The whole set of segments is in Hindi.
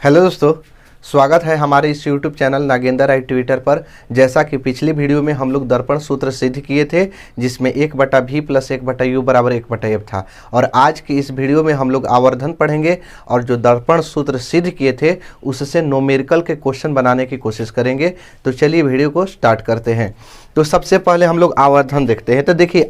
हेलो दोस्तों, स्वागत है हमारे इस YouTube चैनल नागेंद्र आई ट्विटर पर। जैसा कि पिछली वीडियो में हम लोग दर्पण सूत्र सिद्ध किए थे, जिसमें 1/v + 1/u = 1/f था। और आज की इस वीडियो में हम लोग आवर्धन पढ़ेंगे और जो दर्पण सूत्र सिद्ध किए थे उससे न्यूमेरिकल के क्वेश्चन बनाने की कोशिश करेंगे। तो चलिए वीडियो को स्टार्ट करते हैं। तो सबसे पहले हम लोग आवर्धन देखते हैं। तो देखिए,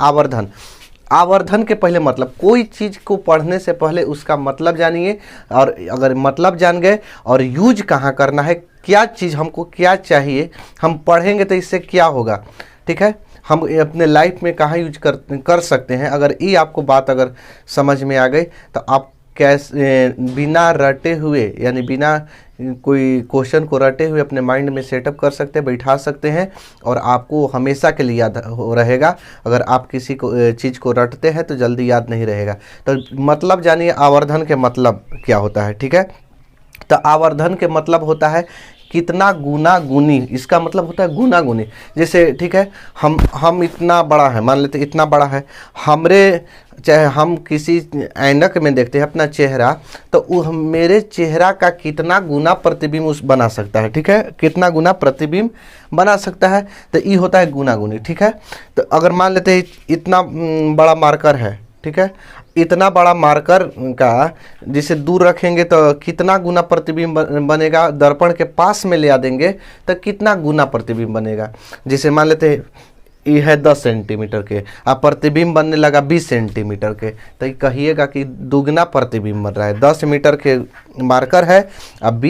आवर्धन के पहले मतलब, कोई चीज़ को पढ़ने से पहले उसका मतलब जानिए, और अगर मतलब जान गए और यूज कहाँ करना है, क्या चीज़ हमको क्या चाहिए, हम पढ़ेंगे तो इससे क्या होगा, ठीक है, हम अपने लाइफ में कहाँ यूज कर सकते हैं। अगर ये आपको बात अगर समझ में आ गई तो आप कैसे बिना रटे हुए, यानी बिना कोई क्वेश्चन को रटे हुए अपने माइंड में सेटअप कर सकते हैं, बैठा सकते हैं, और आपको हमेशा के लिए याद रहेगा। अगर आप किसी को चीज़ को रटते हैं तो जल्दी याद नहीं रहेगा। तो मतलब जानिए आवर्धन के मतलब क्या होता है, ठीक है। तो आवर्धन के मतलब होता है कितना गुना गुनी। इसका मतलब होता है गुना गुनी। जैसे ठीक है, हम इतना बड़ा है, मान लेते इतना बड़ा है, चाहे हम किसी ऐनक में देखते हैं अपना चेहरा, तो वो मेरे चेहरा का कितना गुना प्रतिबिंब उस बना सकता है, ठीक है, कितना गुना प्रतिबिंब बना सकता है। तो ये होता है गुना गुनी, ठीक है। तो अगर मान लेते हैं इतना बड़ा मार्कर है, ठीक है, इतना बड़ा मार्कर का जिसे दूर रखेंगे तो कितना गुना प्रतिबिंब बनेगा, दर्पण के पास में ले आ देंगे तो कितना गुना प्रतिबिंब बनेगा। जैसे मान लेते हैं ये है 10 सेंटीमीटर के, अब प्रतिबिंब बनने लगा 20 सेंटीमीटर के, तो कहिएगा कि दुगना प्रतिबिंब बन रहा है। 10 मीटर के मार्कर है, अब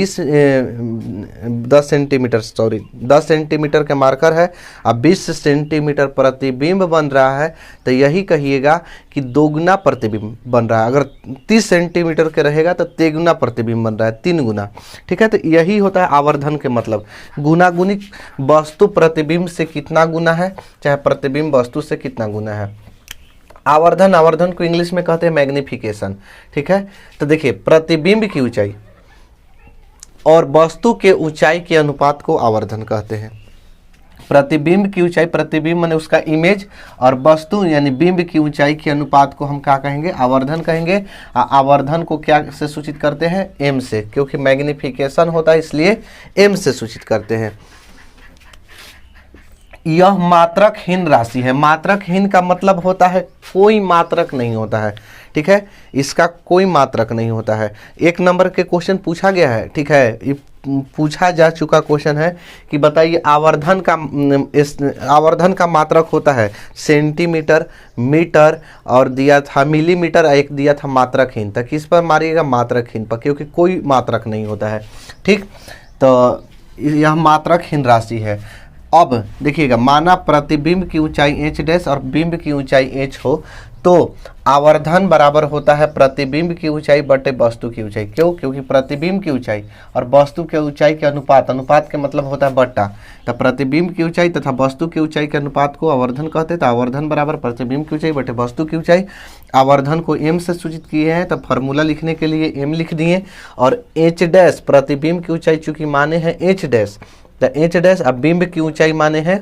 10 सेंटीमीटर के मार्कर है, अब 20 सेंटीमीटर प्रतिबिंब बन रहा है, तो यही कहिएगा कि दोगुना प्रतिबिंब बन रहा है। अगर 30 सेंटीमीटर के रहेगा तो तेगुना प्रतिबिंब बन रहा है, 3 गुना, ठीक है। तो यही होता है आवर्धन के मतलब, गुना-गुनी। वस्तु प्रतिबिंब से कितना गुना है, चाहे प्रतिबिंब वस्तु से कितना गुना है। आवर्धन को इंग्लिश में कहते हैं मैग्निफिकेशन, ठीक है। तो देखिए, प्रतिबिंब की ऊंचाई और वस्तु के ऊंचाई के अनुपात को आवर्धन कहते हैं। प्रतिबिंब की ऊंचाई, प्रतिबिंब माने उसका इमेज, और वस्तु यानी बिंब की ऊंचाई के अनुपात को हम क्या कहेंगे, आवर्धन कहेंगे। आवर्धन को क्या से सूचित करते हैं, एम से, क्योंकि मैग्निफिकेशन होता है इसलिए एम से सूचित करते हैं। यह मात्रकहीन राशि है। मात्रकहीन का मतलब होता है कोई मात्रक नहीं होता है, ठीक है, इसका कोई मात्रक नहीं होता है। 1 नंबर के क्वेश्चन पूछा गया है, ठीक है, ये पूछा जा चुका क्वेश्चन है कि बताइए आवर्धन का मात्रक होता है सेंटीमीटर, मीटर, और दिया था मिलीमीटर, एक दिया था मात्रकहीन। तो किस पर मारिएगा, मात्रकहीन पर, क्योंकि कोई मात्रक नहीं होता है, ठीक। तो यह मात्रकहीन राशि है। अब देखिएगा, माना प्रतिबिंब की ऊंचाई h' और बिंब की ऊंचाई h हो, तो आवर्धन बराबर होता है प्रतिबिंब की ऊंचाई बटे वस्तु की ऊंचाई। क्यों? क्योंकि प्रतिबिंब की ऊंचाई और वस्तु के ऊंचाई के अनुपात के मतलब होता है बट्टा। तो प्रतिबिंब की ऊंचाई तथा वस्तु की ऊंचाई के अनुपात को आवर्धन कहते हैं। तो आवर्धन बराबर प्रतिबिंब की ऊंचाई बटे वस्तु की ऊंचाई। आवर्धन को m से सूचित किए हैं, तो फार्मूला लिखने के लिए m लिख दिए, और h' प्रतिबिंब की ऊंचाई चूंकि माने हैं h', तो h' अब बिंब की ऊंचाई माने हैं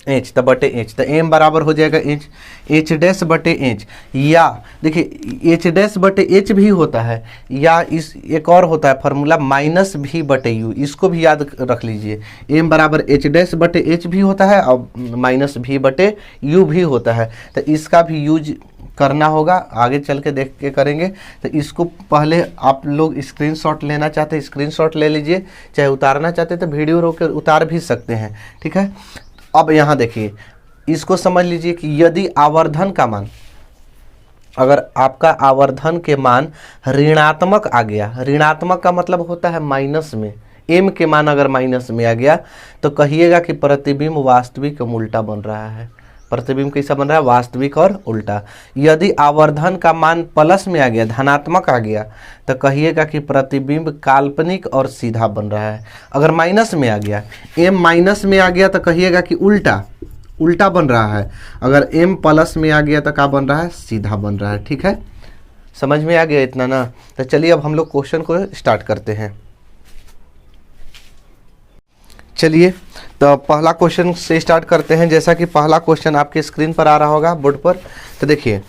h, तो बटे h, तो m बराबर हो जाएगा h' बटे h। या देखिए h' बटे h भी होता है, या इस एक और होता है फार्मूला -v बटे u, इसको भी याद रख लीजिए। m बराबर h' बटे h भी होता है और -v बटे u भी होता है। तो इसका भी यूज करना होगा, आगे चल के देख के करेंगे। तो इसको पहले आप लोग स्क्रीनशॉट लेना चाहते हैं स्क्रीनशॉट ले लीजिए, चाहे उतारना चाहते तो वीडियो रोक कर उतार भी सकते हैं, ठीक है। अब यहाँ देखिए, इसको समझ लीजिए कि यदि आवर्धन का मान, अगर आपका आवर्धन के मान ऋणात्मक आ गया, ऋणात्मक का मतलब होता है माइनस में, m के मान अगर माइनस में आ गया, तो कहिएगा कि प्रतिबिंब वास्तविक और उल्टा बन रहा है। प्रतिबिंब कैसा बन रहा है, वास्तविक और उल्टा। यदि आवर्धन का मान प्लस में आ गया, धनात्मक आ गया, तो कहिएगा कि प्रतिबिंब काल्पनिक और सीधा बन रहा है। अगर माइनस में आ गया, m माइनस में आ गया, तो कहिएगा कि उल्टा बन रहा है। अगर m प्लस में आ गया तो क्या बन रहा है, सीधा बन रहा है, ठीक है। समझ में आ गया इतना ना। तो चलिए अब हम लोग क्वेश्चन को स्टार्ट करते हैं। चलिए, तो पहला क्वेश्चन से स्टार्ट करते हैं। जैसा कि पहला क्वेश्चन आपके स्क्रीन पर आ रहा होगा बोर्ड पर, तो देखिए,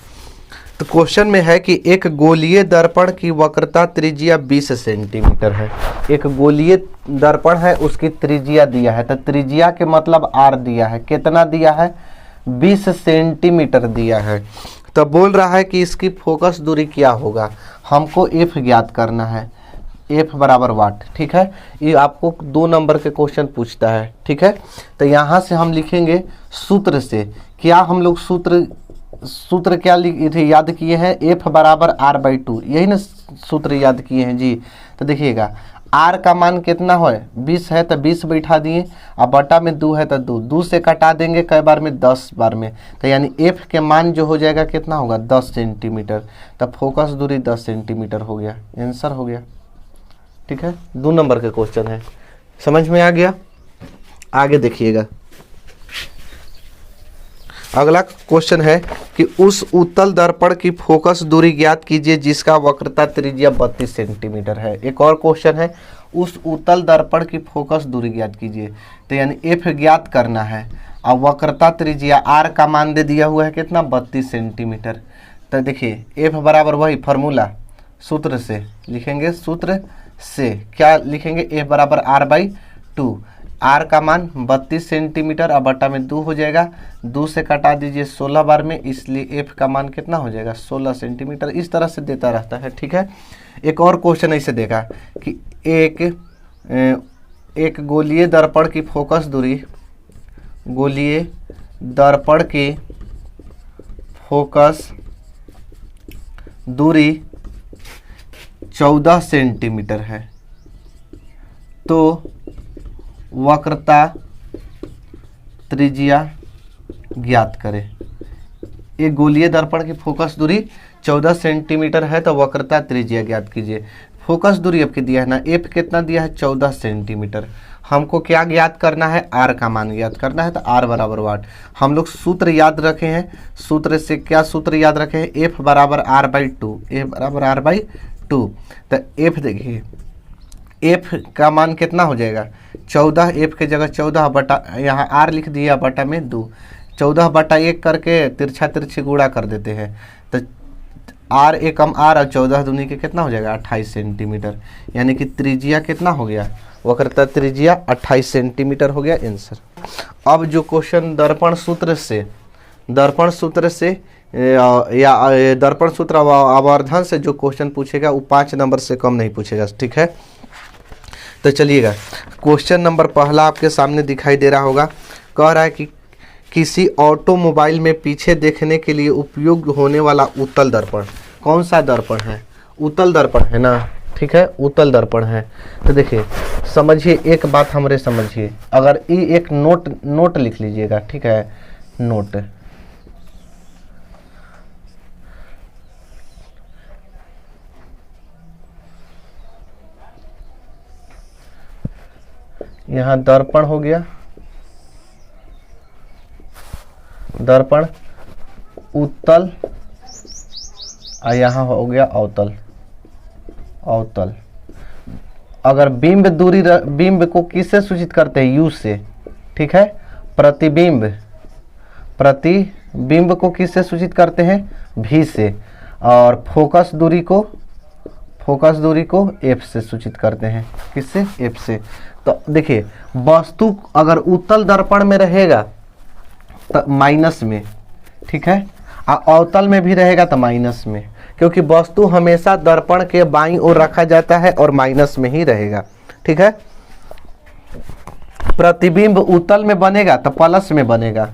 तो क्वेश्चन में है कि एक गोलीय दर्पण की वक्रता त्रिज्या 20 सेंटीमीटर है। एक गोलीय दर्पण है, उसकी त्रिज्या दिया है, तो त्रिज्या के मतलब आर दिया है, कितना दिया है 20 सेंटीमीटर दिया है। तो बोल रहा है कि इसकी फोकस दूरी क्या होगा, हमको एफ ज्ञात करना है, एफ बराबर वाट। ठीक है, ये आपको 2 नंबर के क्वेश्चन पूछता है। ठीक है, तो यहाँ से हम लिखेंगे सूत्र से, क्या हम लोग सूत्र क्या याद किए हैं, एफ बराबर आर बाई 2, यही ना सूत्र याद किए हैं जी। तो देखिएगा आर का मान कितना है 20 है, तो 20 बैठा दिए, अब बटा में 2 है तो 2 से कटा देंगे कई बार में 10 बार में, तो यानी एफ के मान जो हो जाएगा कितना होगा 10 सेंटीमीटर। तो फोकस दूरी 10 सेंटीमीटर हो गया, आंसर हो गया। ठीक है, 2 नंबर के क्वेश्चन है, समझ में आ गया। आगे देखिएगा, अगला क्वेश्चन है कि उस उत्तल दर्पण की फोकस दूरी ज्ञात कीजिए जिसका वक्रता त्रिज्या 32 सेंटीमीटर है। एक और क्वेश्चन है, उस उत्तल दर्पण की फोकस दूरी ज्ञात कीजिए, तो यानी एफ ज्ञात करना है और वक्रता त्रिज्या आर का मान दे दिया हुआ है कितना 32 सेंटीमीटर। तो देखिए एफ बराबर वही फार्मूला, सूत्र से लिखेंगे, सूत्र से क्या लिखेंगे, एफ बराबर आर बाई 2, आर का मान 32 सेंटीमीटर, अब बटा में 2 हो जाएगा, 2 से कटा दीजिए 16 बार में, इसलिए एफ का मान कितना हो जाएगा 16 सेंटीमीटर। इस तरह से देता रहता है। ठीक है, एक और क्वेश्चन ऐसे देखा कि एक गोलीय दर्पण की फोकस दूरी, गोलीय दर्पण की फोकस दूरी 14 सेंटीमीटर है, तो वक्रता त्रिज्या ज्ञात करें। एक गोलीय दर्पण की फोकस दूरी 14 सेंटीमीटर है, तो वक्रता त्रिज्या ज्ञात कीजिए। फोकस दूरी आपके दिया है ना, एफ कितना दिया है 14 सेंटीमीटर, हमको क्या ज्ञात करना है, आर का मान ज्ञात करना है, तो आर बराबर वाट। हम लोग सूत्र याद रखे हैं, सूत्र से क्या सूत्र याद रखे हैं, एफ बराबर आर बाई 2, एफ बराबर आर बाई 2। तो एफ देखिए, एफ का मान कितना हो जाएगा 14, एफ के जगह 14 बटा, यहाँ आर लिख दिया बटा में 2, 14 बटा 1 करके तिरछा तिरछी गुणा कर देते हैं, तो आर एकम आर और 14 दूनी के कितना हो जाएगा 28 सेंटीमीटर, यानी कि त्रिज्या कितना हो गया, वक्रता त्रिज्या 28 सेंटीमीटर हो गया आंसर। अब जो क्वेश्चन दर्पण सूत्र से या दर्पण सूत्र आवर्धन से जो क्वेश्चन पूछेगा वो 5 नंबर से कम नहीं पूछेगा। ठीक है, तो चलिएगा क्वेश्चन नंबर पहला आपके सामने दिखाई दे रहा होगा। कह रहा है कि किसी ऑटोमोबाइल में पीछे देखने के लिए उपयोग होने वाला उत्तल दर्पण, कौन सा दर्पण है, उत्तल दर्पण है ना। ठीक है, उत्तल दर्पण है। तो देखिए समझिए, एक बात हमरे समझिए, अगर ये एक नोट लिख लीजिएगा। ठीक है, नोट, यहाँ दर्पण हो गया, दर्पण उत्तल, और यहाँ हो गया अवतल, अवतल। अगर बिंब दूरी, बिंब को किससे सूचित करते हैं, यू से। ठीक है, प्रतिबिंब, प्रतिबिंब को किससे सूचित करते हैं, भी से, और फोकस दूरी को एफ से सूचित करते हैं, किससे, एफ से। तो देखिए वस्तु अगर उत्तल दर्पण में रहेगा तो माइनस में, ठीक है, और अवतल में भी रहेगा तो माइनस में, क्योंकि वस्तु हमेशा दर्पण के बाईं ओर रखा जाता है और माइनस में ही रहेगा। ठीक है, प्रतिबिंब उत्तल में बनेगा तो प्लस में बनेगा,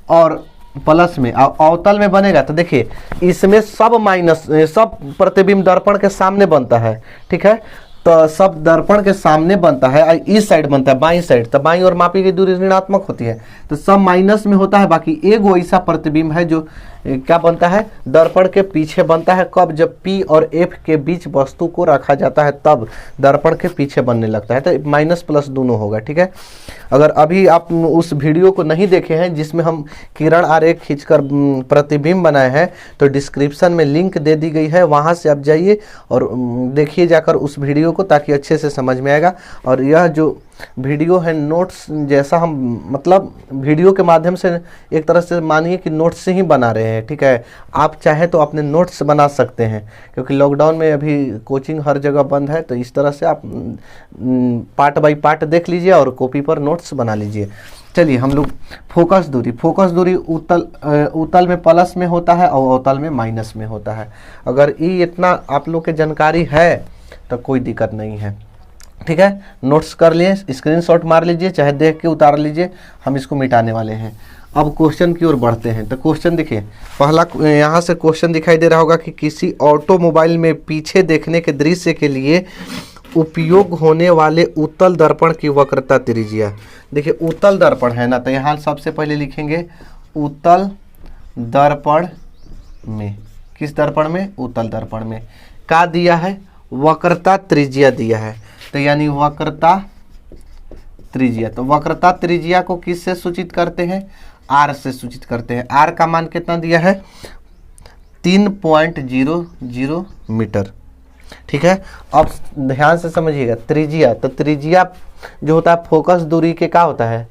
और प्लस में, और अवतल में बनेगा तो देखिए इसमें सब माइनस, सब प्रतिबिंब दर्पण के सामने बनता है। ठीक है, तो सब दर्पण के सामने बनता है, और इस साइड बनता है बाईं साइड, तो बाईं और मापी की दूरी ऋणात्मक होती है, तो सब माइनस में होता है। बाकी एक ऐसा प्रतिबिंब है जो क्या बनता है, दर्पण के पीछे बनता है। कब, जब P और F के बीच वस्तु को रखा जाता है तब दर्पण के पीछे बनने लगता है, तो माइनस प्लस दोनों होगा। ठीक है, अगर अभी आप उस वीडियो को नहीं देखे हैं जिसमें हम किरण आरेख खींचकर प्रतिबिंब बनाए हैं, तो डिस्क्रिप्शन में लिंक दे दी गई है, वहाँ से आप जाइए और देखिए जाकर उस वीडियो को, ताकि अच्छे से समझ में आएगा। और यह जो वीडियो है नोट्स जैसा, हम मतलब वीडियो के माध्यम से एक तरह से मानिए कि नोट्स से ही बना रहे हैं, ठीक है। आप चाहे तो अपने नोट्स बना सकते हैं, क्योंकि लॉकडाउन में अभी कोचिंग हर जगह बंद है, तो इस तरह से आप पार्ट बाय पार्ट देख लीजिए और कॉपी पर नोट्स बना लीजिए। चलिए हम लोग फोकस दूरी उत्तल में प्लस में होता है और अवतल में माइनस में होता है। अगर ये इतना आप लोग के जानकारी है तो कोई दिक्कत नहीं है, ठीक है। नोट्स कर लिए, स्क्रीनशॉट मार लीजिए, चाहे देख के उतार लीजिए, हम इसको मिटाने वाले हैं। अब क्वेश्चन की ओर बढ़ते हैं। तो क्वेश्चन देखिए, पहला यहाँ से क्वेश्चन दिखाई दे रहा होगा कि किसी ऑटोमोबाइल में पीछे देखने के दृश्य के लिए उपयोग होने वाले उत्तल दर्पण की वक्रता त्रिज्या। देखिए उत्तल दर्पण है ना, तो यहाँ सबसे पहले लिखेंगे उत्तल दर्पण में, किस दर्पण में? उत्तल दर्पण में। का दिया है? वक्रता त्रिज्या दिया है, तो यानी वक्रता त्रिज्या। तो वक्रता त्रिज्या को किस से सूचित करते हैं? आर से सूचित करते हैं। आर का मान कितना दिया है? 3.00 मीटर, ठीक है। अब ध्यान से समझिएगा, त्रिज्या, तो त्रिज्या जो होता है फोकस दूरी के क्या होता है?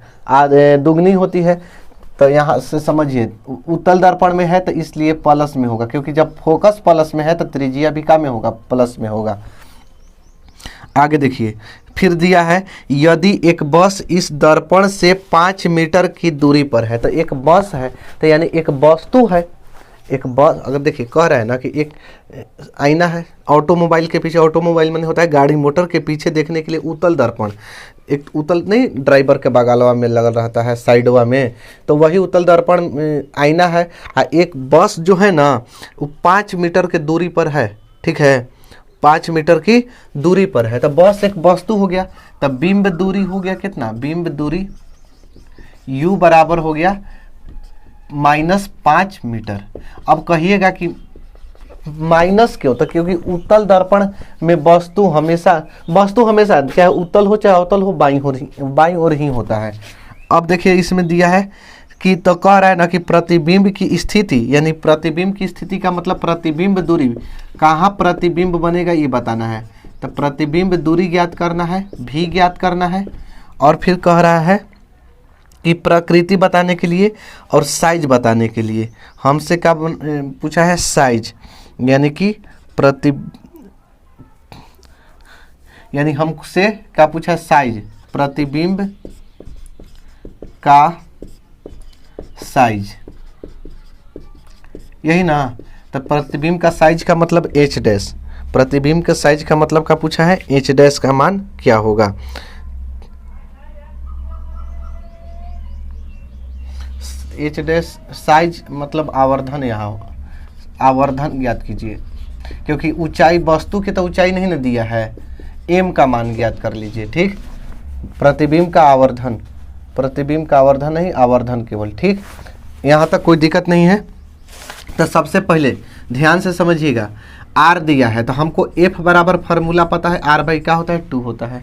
दुगनी होती है। तो यहाँ से समझिए, उत्तल दर्पण में है तो इसलिए प्लस में होगा, क्योंकि जब फोकस प्लस में है तो त्रिज्या भी क्या में होगा? प्लस में होगा। आगे देखिए, फिर दिया है यदि एक बस इस दर्पण से 5 मीटर की दूरी पर है। तो एक बस है, तो यानी एक वस्तु है। एक बस, अगर देखिए कह रहा है ना कि एक आईना है ऑटोमोबाइल के पीछे, ऑटोमोबाइल में होता है गाड़ी मोटर के पीछे देखने के लिए उत्तल दर्पण, एक उत्तल नहीं ड्राइवर के बगलवा में लगल रहता है साइडवा में, तो वही उत्तल दर्पण आईना है। एक बस जो है ना वो 5 मीटर के दूरी पर है, ठीक है, 5 मीटर की दूरी पर है। तो बस एक वस्तु हो गया, तब बिंब दूरी हो गया कितना? बिंब दूरी u बराबर हो गया -5 मीटर। अब कहिएगा कि माइनस क्यों? तो क्योंकि उत्तल दर्पण में वस्तु हमेशा चाहे उत्तल हो चाहे अवतल हो बाईं ओर ही होता है। अब देखिए इसमें दिया है कि, तो कह रहा है ना कि प्रतिबिंब की स्थिति, यानी प्रतिबिंब की स्थिति का मतलब प्रतिबिंब दूरी, कहाँ प्रतिबिंब बनेगा ये बताना है। तो प्रतिबिंब दूरी ज्ञात करना है, भी ज्ञात करना है, और फिर कह रहा है कि प्रकृति बताने के लिए और साइज बताने के लिए हमसे क्या पूछा है? साइज, यानी कि यानी हमसे क्या पूछा है? साइज, प्रतिबिंब का साइज, यही ना। तो प्रतिबिंब का साइज का मतलब h डैश, प्रतिबिंब के साइज का मतलब क्या पूछा है? h डैश का मान क्या होगा? h डैश साइज मतलब आवर्धन, यहाँ आवर्धन ज्ञात कीजिए, क्योंकि ऊंचाई वस्तु की तो ऊंचाई नहीं ना दिया है, m का मान ज्ञात कर लीजिए, ठीक। प्रतिबिंब का आवर्धन, प्रतिबिंब का आवर्धन नहीं, आवर्धन केवल, ठीक। यहाँ तक कोई दिक्कत नहीं है। तो सबसे पहले ध्यान से समझिएगा, r दिया है तो हमको f बराबर फार्मूला पता है, r बाई क्या होता है? 2 होता है।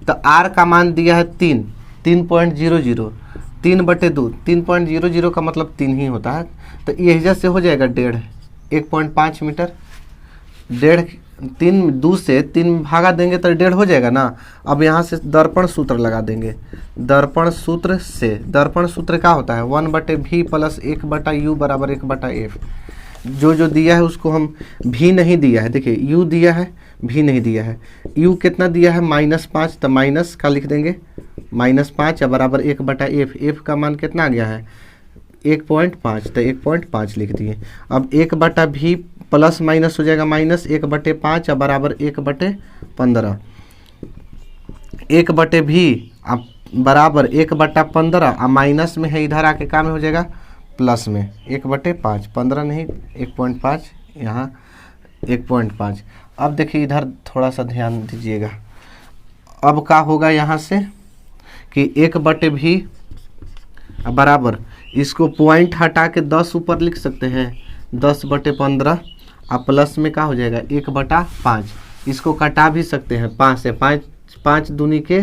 तो r का मान दिया है 3.00, 3/2, 3.00 का मतलब 3 ही होता है। तो यही से हो जाएगा 1.5 मीटर, 3 2 से 3 भागा देंगे तो 1.5 हो जाएगा ना। अब यहाँ से दर्पण सूत्र लगा देंगे, दर्पण सूत्र से, दर्पण सूत्र क्या होता है? 1/v + 1/u बराबर 1/f। जो दिया है उसको हम भी नहीं दिया है, देखिए u दिया है, भी नहीं दिया है। u कितना दिया है? -5, तो माइनस का लिख देंगे, -5 बराबर 1/f। f का मान कितना आ गया है? 1.5, तो 1.5 लिख दिए। अब 1/v प्लस माइनस हो जाएगा, -1/5 बराबर 1/15, 1/v बराबर 1/15, और माइनस में है इधर आके काम हो जाएगा प्लस में 1/5, 15 नहीं 1.5, यहाँ 1.5। अब देखिए इधर थोड़ा सा ध्यान दीजिएगा, अब क्या होगा यहाँ से कि 1/v बराबर, इसको पॉइंट हटा के 10 ऊपर लिख सकते हैं, 10/15, और प्लस में क्या हो जाएगा? 1/5। इसको कटा भी सकते हैं 5 से, 5 दूनी के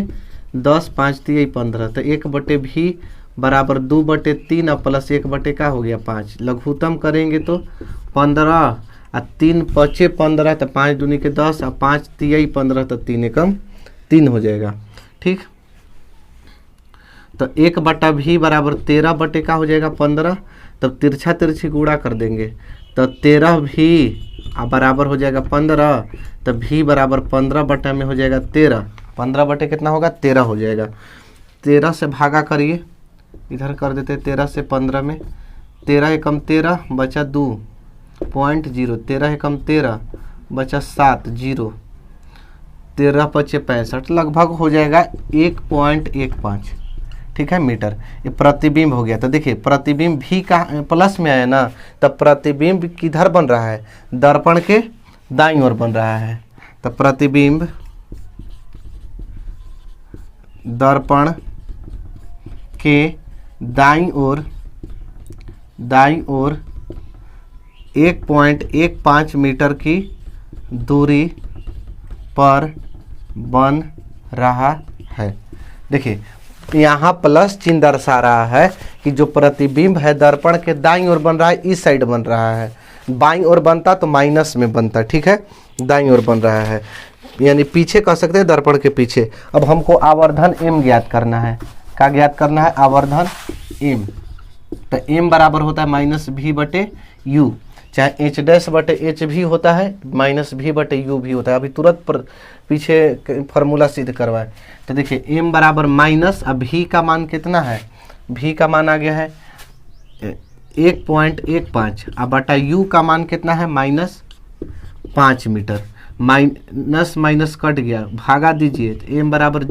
10, 5 तिया 15, तो 1/v बराबर 2/3 और प्लस 1/ क्या हो गया? 5। लघुत्तम करेंगे तो 15 और 3 × 15, तो 5 दूनी के 10 और 5 तिया 15, तो 3 एकम 3 हो जाएगा, ठीक। तो 1/v बराबर 13 बटे का हो जाएगा 15। तब तिरछा तिरछी गुणा कर देंगे तो 13v बराबर हो जाएगा 15। तो v बराबर 15 बटा में हो जाएगा 13। 15 बटे कितना होगा 13 हो जाएगा। 13 से भागा करिए, इधर कर देते 13 से 15 में। 13 एकम 13 बचा 2.0, 13 एकम 13 बचा 7 0, 13 पचे 65, लगभग हो जाएगा 1.15, ठीक है, मीटर। ये प्रतिबिंब हो गया। तो देखिए प्रतिबिंब भी का प्लस में आया ना, तब प्रतिबिंब किधर बन रहा है, दर्पण के दाईं ओर बन रहा है। तो प्रतिबिंब दर्पण के दाईं ओर 1.15 मीटर की दूरी पर बन रहा है। देखिए यहाँ प्लस चिन्ह दर्शा रहा है कि जो प्रतिबिंब है दर्पण के दाईं ओर बन रहा है, इस साइड बन रहा है। बाईं ओर बनता तो माइनस में बनता, ठीक है, दाईं ओर बन रहा है, यानी पीछे कह सकते हैं, दर्पण के पीछे। अब हमको आवर्धन m ज्ञात करना है। क्या ज्ञात करना है, आवर्धन m। तो m बराबर होता है -v बटे u, चाहे h डैश बटे h भी होता है, -v बटे u भी होता है। अभी तुरंत पर पीछे फार्मूला सिद्ध करवाए। तो देखिए m बराबर माइनस, अब v का मान कितना है, v का मान आ गया है 1.15, अब बटा u का मान कितना है -5 मीटर। माइनस माइनस कट गया, भागा दीजिए। तो m बराबर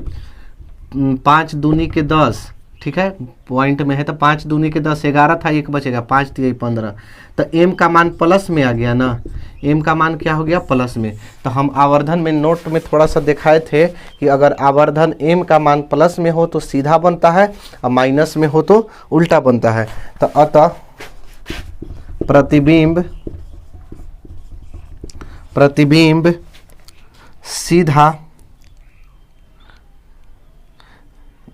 5 दूनी के 10, ठीक है, पॉइंट में है तो 5 दूनी के 10, 11 था, 1 बचेगा, 5 3 15। तो m का मान प्लस में आ गया ना, m का मान क्या हो गया प्लस में। तो हम आवर्धन में नोट में थोड़ा सा दिखाए थे कि अगर आवर्धन m का मान प्लस में हो तो सीधा बनता है और माइनस में हो तो उल्टा बनता है। तो अतः प्रतिबिंब सीधा,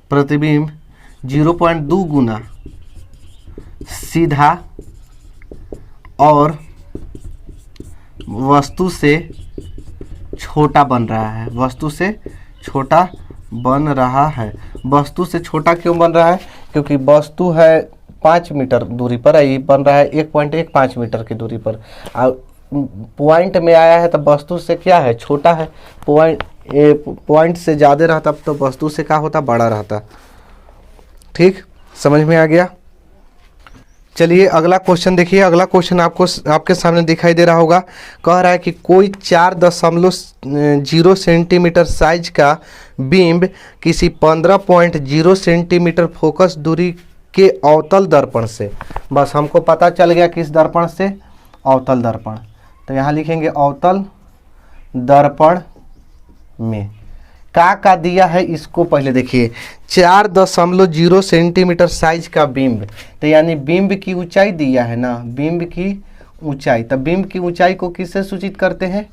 प्रतिबिंब 0.2 गुना सीधा और वस्तु से छोटा बन रहा है, वस्तु से छोटा बन रहा है। वस्तु से छोटा क्यों बन रहा है, क्योंकि वस्तु है 5 मीटर दूरी पर, ये बन रहा है 1.15 मीटर की दूरी पर। पॉइंट में आया है तो वस्तु से क्या है, छोटा है। पॉइंट से ज़्यादा रहता तो वस्तु से क्या होता, बड़ा रहता। ठीक, समझ में आ गया। चलिए अगला क्वेश्चन देखिए। अगला क्वेश्चन आपको आपके सामने दिखाई दे रहा होगा। कह रहा है कि कोई 4.0 सेंटीमीटर साइज का बिंब किसी 15.0 सेंटीमीटर फोकस दूरी के अवतल दर्पण से, बस हमको पता चल गया किस दर्पण से, अवतल दर्पण। तो यहाँ लिखेंगे अवतल दर्पण में का दिया है, इसको पहले देखिए। 4.0 सेंटीमीटर साइज का बिंब, तो यानी बिंब की ऊंचाई दिया है ना, बिंब की ऊंचाई। तो बिंब की ऊंचाई को किससे सूचित करते हैं,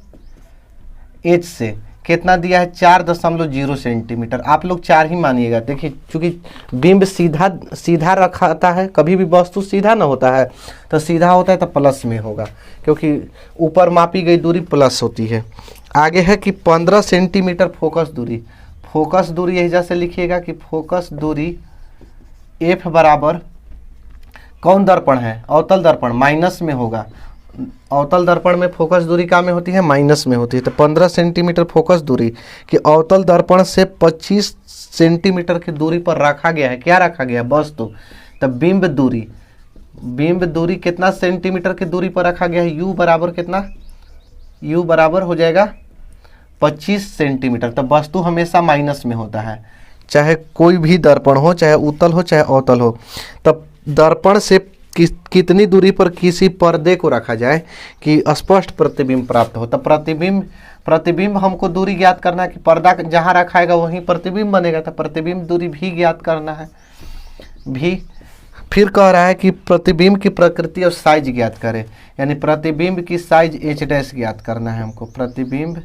h से। कितना दिया है 4.0 सेंटीमीटर, आप लोग 4 ही मानिएगा। देखिए चूंकि बिंब सीधा रखाता है, कभी भी वस्तु सीधा ना होता है तो सीधा होता है तो प्लस में होगा, क्योंकि ऊपर मापी गई दूरी प्लस होती है। आगे है कि 15 सेंटीमीटर फोकस दूरी। फोकस दूरी यही जैसे लिखिएगा कि फोकस दूरी f बराबर, कौन दर्पण है, अवतल दर्पण, माइनस में होगा। अवतल दर्पण में फोकस दूरी का में होती है, माइनस में होती है। तो 15 सेंटीमीटर फोकस दूरी कि अवतल दर्पण से 25 सेंटीमीटर की दूरी पर रखा गया है। क्या रखा गया है, वस्तु। तो बिंब दूरी, बिंब दूरी कितना सेंटीमीटर की दूरी पर रखा गया है, u बराबर कितना, u बराबर हो जाएगा 25 सेंटीमीटर। तो वस्तु हमेशा माइनस में होता है, चाहे कोई भी दर्पण हो, चाहे उत्तल हो चाहे अवतल हो। तब दर्पण से कितनी दूरी पर किसी पर्दे को रखा जाए कि स्पष्ट प्रतिबिंब प्राप्त हो। तो प्रतिबिंब हमको दूरी ज्ञात करना है कि पर्दा जहाँ रखाएगा वहीं प्रतिबिंब बनेगा। तो प्रतिबिंब दूरी भी ज्ञात करना है, भी। फिर कह रहा है कि प्रतिबिंब की प्रकृति और साइज ज्ञात करें, यानी प्रतिबिंब की साइज h डैश ज्ञात करना है हमको। प्रतिबिंब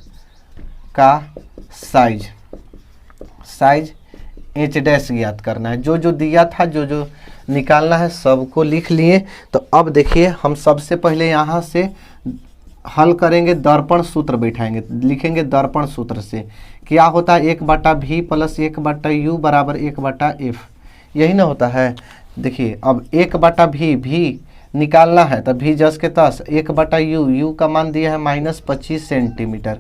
का साइज h डैश ज्ञात करना है। जो जो दिया था, जो जो निकालना है, सबको लिख लिए। तो अब देखिए हम सबसे पहले यहाँ से हल करेंगे, दर्पण सूत्र बैठाएंगे। लिखेंगे दर्पण सूत्र से क्या होता है, 1/v प्लस 1/u बराबर 1/f। यही ना होता है। देखिए अब 1/v भी निकालना है तो v जस के तस 1/u, u का मान दिया है -25 सेंटीमीटर,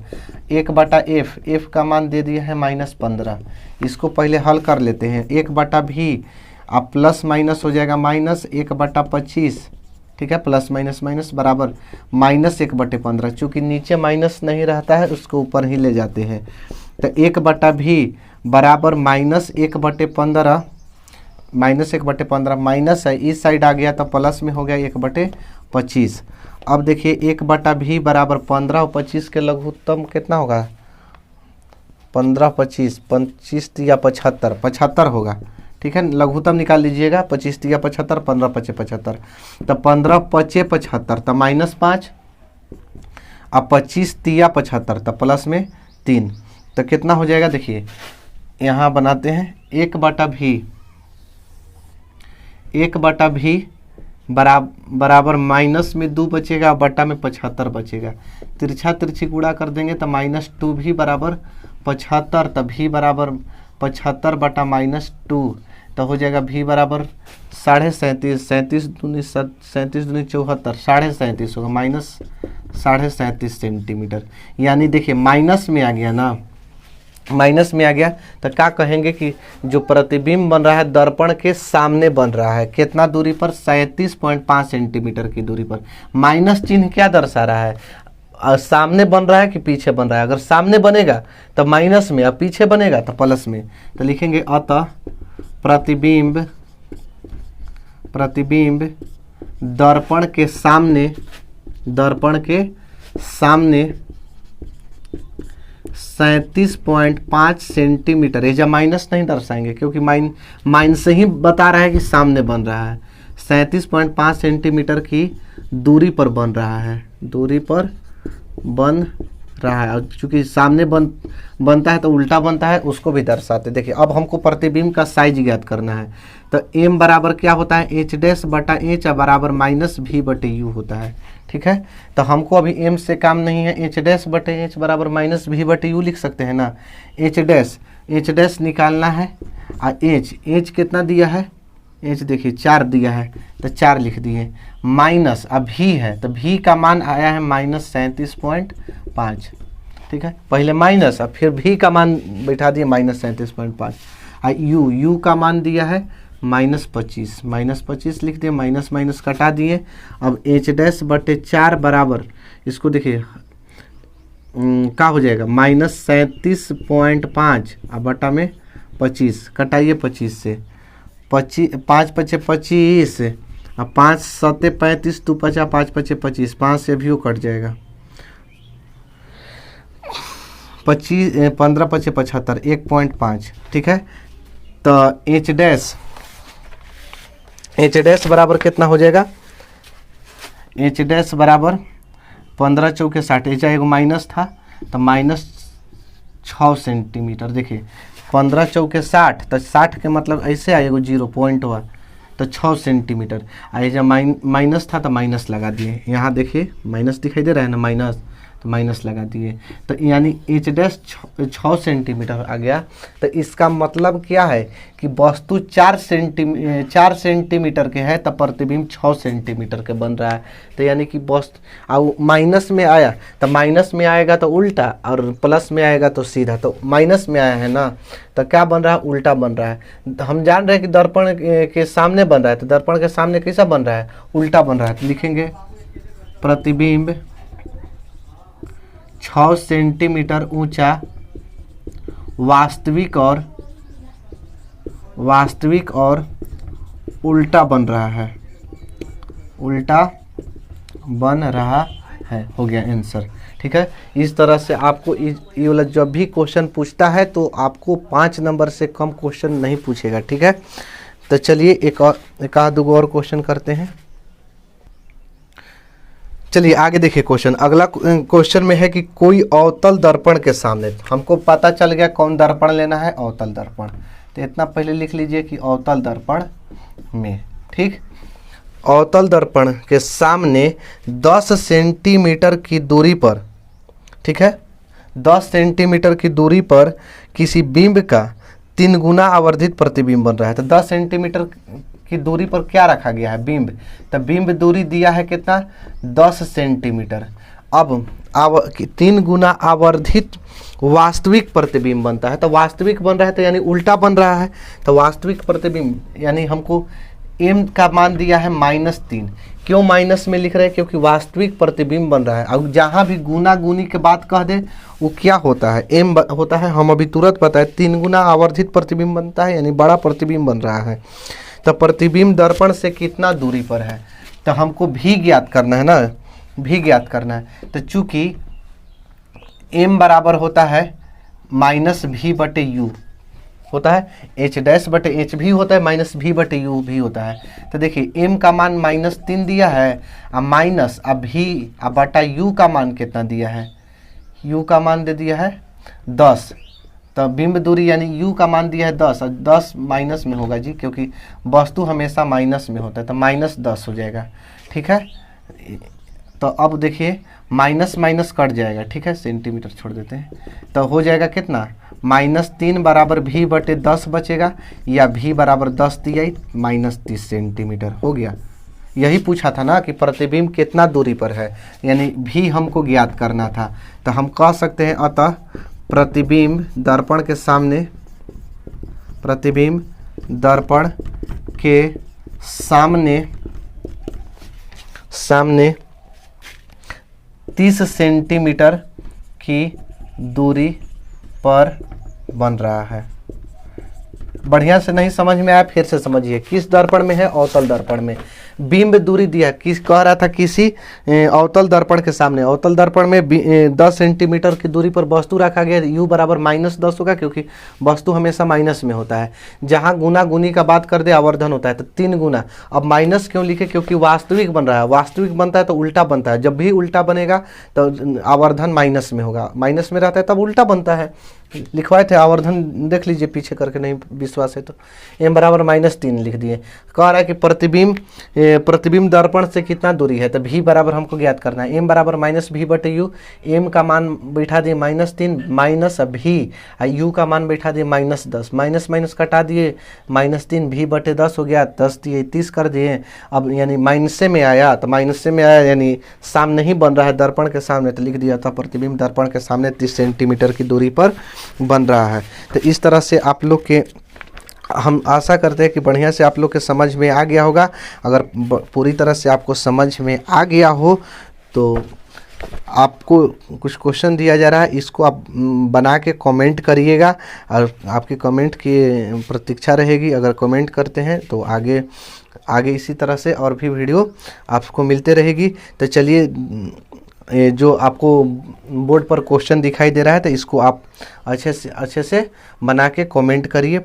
1/f, f का मान दे दिया है -15। इसको पहले हल कर लेते हैं। 1/v अब प्लस माइनस हो जाएगा -1/25, ठीक है, प्लस माइनस माइनस बराबर -1/15। चूँकि नीचे माइनस नहीं रहता है उसको ऊपर ही ले जाते हैं, तो 1/v बराबर -1/15, -1/15 माइनस है, इस साइड आ गया तो प्लस में हो गया 1/25। अब देखिए 1/v बराबर 15 और 25 के लघुत्तम कितना होगा, 15 25, 25 या 75, 75 होगा, ठीक है। लघुत्तम निकाल लीजिएगा, 25 या 75, 15 5 75, तो 15 5 75 तो -5, अब 25 या 75 तो प्लस में 3, तो कितना हो जाएगा। देखिए यहाँ बनाते हैं 1/v बराबर माइनस में 2 बचेगा, बटा में 75 बचेगा, तिरछा तिरछी गुणा कर देंगे तो -2v बराबर 75, तो v बराबर 75 बटा -2, तो हो जाएगा v बराबर 37.5, 37 दूनी 74, 37.5 होगा, -37.5 सेंटीमीटर। यानी देखिए माइनस में आ गया ना, माइनस में आ गया तो क्या कहेंगे कि जो प्रतिबिंब बन रहा है दर्पण के सामने बन रहा है, कितना दूरी पर, 37.5 सेंटीमीटर की दूरी पर। माइनस चिन्ह क्या दर्शा रहा है, सामने बन रहा है कि पीछे बन रहा है। अगर सामने बनेगा तो माइनस में, अब पीछे बनेगा तो प्लस में, तो लिखेंगे अतः प्रतिबिंब दर्पण के सामने 37.5 सेंटीमीटर, ये जब माइनस नहीं दर्शाएंगे क्योंकि माइन से ही बता रहा है कि सामने बन रहा है, 37.5 सेंटीमीटर की दूरी पर बन रहा है, दूरी पर बन रहा है। और चूँकि सामने बनता है तो उल्टा बनता है, उसको भी दर्शाते। देखिए अब हमको प्रतिबिंब का साइज ज्ञात करना है, तो m बराबर क्या होता है, h' बराबर -v/u होता है, ठीक है। तो हमको अभी m से काम नहीं है, h' बराबर -v/u लिख सकते हैं ना। h' निकालना है, और h कितना दिया है, h देखिए 4 दिया है तो 4 लिख दिए, माइनस अब v है तो v का मान आया है -37.5, ठीक है। पहले माइनस अब फिर v का मान बैठा दिए -37.5, और u का मान दिया है -25, -25 लिख दिए, माइनस माइनस कटा दिए। अब h'/4 बराबर, इसको देखिए क्या हो जाएगा, -37.5 अब बटा में 25, कटाइए 25 से, 5 5 25, अब 5 7 35, 2 5 5 5 25, 5 से भी वो कट जाएगा, 25 15 5 75, 1.5, ठीक है। तो h' बराबर कितना हो जाएगा, h' बराबर 15 चौके 60, एचा एगो माइनस था तो -6 सेंटीमीटर। देखिए 15 चौके 60, तो 60 के मतलब ऐसे आएगा 0 पॉइंट हुआ तो 6 सेंटीमीटर। आई जब माइनस था तो माइनस लगा दिए, यहाँ देखिए माइनस दिखाई दे रहा है ना, माइनस, तो माइनस लगा दिए, तो यानी h' 6 सेंटीमीटर आ गया। तो इसका मतलब क्या है कि वस्तु 4 सेंटीमीटर के है तो प्रतिबिंब 6 सेंटीमीटर के बन रहा है। तो यानी कि वस्तु अब माइनस में आया तो माइनस में आएगा तो उल्टा, और प्लस में आएगा तो सीधा, तो माइनस में आया है ना तो क्या बन रहा है, उल्टा बन रहा है। तो हम जान रहे हैं कि दर्पण के सामने बन रहा है, तो दर्पण के सामने कैसा बन रहा है, उल्टा बन रहा है। तो लिखेंगे प्रतिबिंब 6 सेंटीमीटर ऊंचा वास्तविक और उल्टा बन रहा है, उल्टा बन रहा है, हो गया आंसर, ठीक है। इस तरह से आपको ये वाला जब भी क्वेश्चन पूछता है तो आपको 5 नंबर से कम क्वेश्चन नहीं पूछेगा, ठीक है। तो चलिए एक आध दो और क्वेश्चन करते हैं। चलिए आगे देखिए क्वेश्चन। अगला क्वेश्चन में है कि कोई अवतल दर्पण के सामने, हमको पता चल गया कौन दर्पण लेना है, अवतल दर्पण। तो इतना पहले लिख लीजिए कि अवतल दर्पण में, ठीक, अवतल दर्पण के सामने 10 सेंटीमीटर की दूरी पर, ठीक है, 10 सेंटीमीटर की दूरी पर किसी बिंब का 3 गुना आवर्धित प्रतिबिंब बन रहा है। तो 10 सेंटीमीटर की दूरी पर क्या रखा गया है, बिंब। तो बिंब दूरी दिया है कितना, 10 सेंटीमीटर। अब 3 गुना आवर्धित वास्तविक प्रतिबिंब बनता है। तो वास्तविक बन रहा है तो यानी उल्टा बन रहा है। तो वास्तविक प्रतिबिंब यानी हमको m का मान दिया है -3। क्यों माइनस में लिख रहे हैं, क्योंकि वास्तविक प्रतिबिंब बन रहा है। अब जहाँ भी गुना गुनी के बात कह दे वो क्या होता है, m होता है। हम अभी तुरंत बताए 3 गुना आवर्धित प्रतिबिंब बनता है यानी बड़ा प्रतिबिंब बन रहा है। तो प्रतिबिंब दर्पण से कितना दूरी पर है, तो हमको भी ज्ञात करना है ना, भी ज्ञात करना है। तो चूंकि m बराबर होता है -v/u होता है, h' भी होता है, -v/u भी होता है। तो देखिए m का मान -3 दिया है, अब माइनस अब v अब बटा u का मान कितना दिया है, u का मान दे दिया है 10। तो बिंब दूरी यानी u का मान दिया है 10 और 10 माइनस में होगा जी, क्योंकि वस्तु हमेशा माइनस में होता है। तो -10 हो जाएगा, ठीक है। तो अब देखिए माइनस माइनस कट जाएगा, ठीक है, सेंटीमीटर छोड़ देते हैं। तो हो जाएगा कितना, -3 बराबर v/10 बचेगा, या v बराबर 10 दिया -30 सेंटीमीटर हो गया। यही पूछा था ना कि प्रतिबिंब कितना दूरी पर है, यानी भी हमको ज्ञात करना था। तो हम कह सकते हैं अतः प्रतिबिंब दर्पण के सामने, प्रतिबिंब दर्पण के सामने 30 सेंटीमीटर की दूरी पर बन रहा है। बढ़िया से नहीं समझ में आया फिर से समझिए। किस दर्पण में है, अवतल दर्पण में। बिंब दूरी दिया, किस कह रहा था, किसी अवतल दर्पण के सामने। अवतल दर्पण में 10 सेंटीमीटर की दूरी पर वस्तु रखा गया, u बराबर -10 होगा, क्योंकि वस्तु हमेशा माइनस में होता है। जहाँ गुना गुनी का बात कर दे आवर्धन होता है, तो 3 गुना। अब माइनस क्यों लिखे, क्योंकि वास्तविक बन रहा है। वास्तविक बनता है तो उल्टा बनता है, जब भी उल्टा बनेगा तो आवर्धन माइनस में होगा, माइनस में रहता है तब उल्टा बनता है। लिखवाए थे आवर्धन, देख लीजिए पीछे करके, नहीं विश्वास है तो m बराबर -3 लिख दिए। कह रहा है कि प्रतिबिंब दर्पण से कितना दूरी है, तो v बराबर हमको ज्ञात करना है। m बराबर -v/u, m का मान बैठा दिए -3 माइनस v, u का मान बैठा दिए -10, माइनस माइनस कटा दिए, -3 v/10 हो गया, 10 दिए 30 कर दिए। अब यानी माइनसे में आया, तो माइनसे में आया यानी सामने ही बन रहा है दर्पण के सामने, तो लिख दिया था प्रतिबिंब दर्पण के सामने 30 सेंटीमीटर की दूरी पर बन रहा है। तो इस तरह से आप लोग के, हम आशा करते हैं कि बढ़िया से आप लोग के समझ में आ गया होगा। अगर पूरी तरह से आपको समझ में आ गया हो तो आपको कुछ क्वेश्चन दिया जा रहा है, इसको आप बना के कमेंट करिएगा और आपके कमेंट की प्रतीक्षा रहेगी। अगर कमेंट करते हैं तो आगे इसी तरह से और भी वीडियो आपको मिलते रहेगी। तो चलिए, जो आपको बोर्ड पर क्वेश्चन दिखाई दे रहा है तो इसको आप अच्छे से बना के कमेंट करिए।